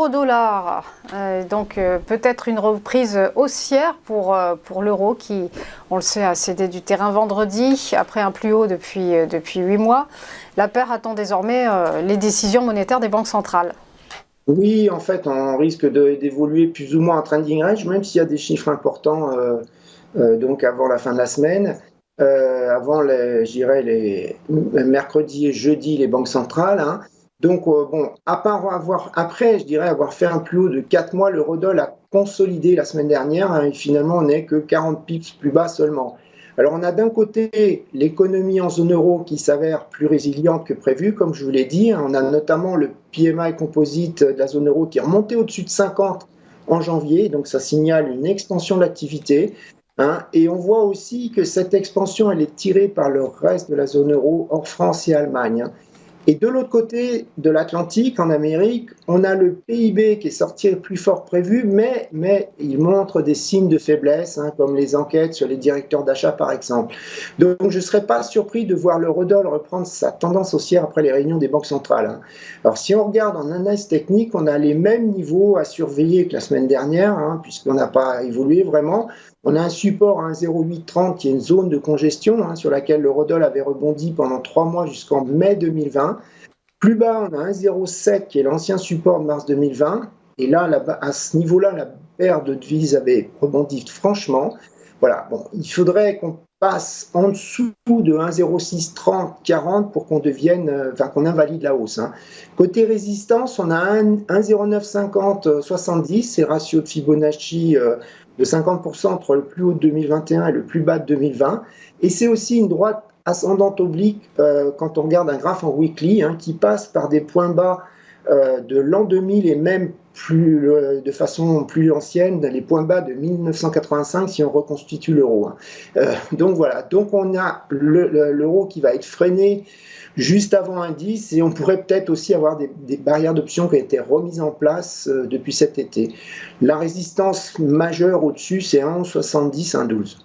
Euro-dollar, peut-être une reprise haussière pour l'euro qui, on le sait, a cédé du terrain vendredi après un plus haut depuis 8 mois. La paire attend désormais les décisions monétaires des banques centrales. Oui, en fait, on risque d'évoluer plus ou moins en trending range, même s'il y a des chiffres importants donc avant la fin de la semaine. Avant, je dirais, les mercredi et jeudi, les banques centrales. Hein. Donc, bon, après, je dirais, avoir fait un plus haut de 4 mois, l'eurodoll a consolidé la semaine dernière. Hein, et finalement, on n'est que 40 pips plus bas seulement. Alors, on a d'un côté l'économie en zone euro qui s'avère plus résiliente que prévu, comme je vous l'ai dit. Hein. On a notamment le PMI composite de la zone euro qui est remonté au-dessus de 50 en janvier. Donc, ça signale une expansion de l'activité. Hein, et on voit aussi que cette expansion, elle est tirée par le reste de la zone euro, hors France et Allemagne. Hein. Et de l'autre côté de l'Atlantique, en Amérique, on a le PIB qui est sorti plus fort que prévu, mais il montre des signes de faiblesse, hein, comme les enquêtes sur les directeurs d'achat, par exemple. Donc, je ne serais pas surpris de voir l'eurodoll reprendre sa tendance haussière après les réunions des banques centrales. Hein. Alors, si on regarde en analyse technique, on a les mêmes niveaux à surveiller que la semaine dernière, hein, puisqu'on n'a pas évolué vraiment. On a un support à 1,0830 qui est une zone de congestion hein, sur laquelle l'eurodoll avait rebondi pendant 3 mois jusqu'en mai 2020. Plus bas, on a 1,07 qui est l'ancien support de mars 2020. Et là, à ce niveau-là, la paire de devises avait rebondi franchement. Voilà, bon, il faudrait qu'on passe en dessous de 1,0630-40 pour qu'on devienne, qu'on invalide la hausse. Hein. Côté résistance, on a 1,0950-70, c'est ratio de Fibonacci de 50% entre le plus haut de 2021 et le plus bas de 2020. Et c'est aussi une droite ascendante oblique quand on regarde un graphe en weekly hein, qui passe par des points bas de l'an 2000 et même de façon plus ancienne, les points bas de 1985 si on reconstitue l'euro. Hein. Donc voilà, donc on a l'euro qui va être freiné juste avant un 10 et on pourrait peut-être aussi avoir des barrières d'options qui ont été remises en place depuis cet été. La résistance majeure au-dessus, c'est 1,70, 1,12.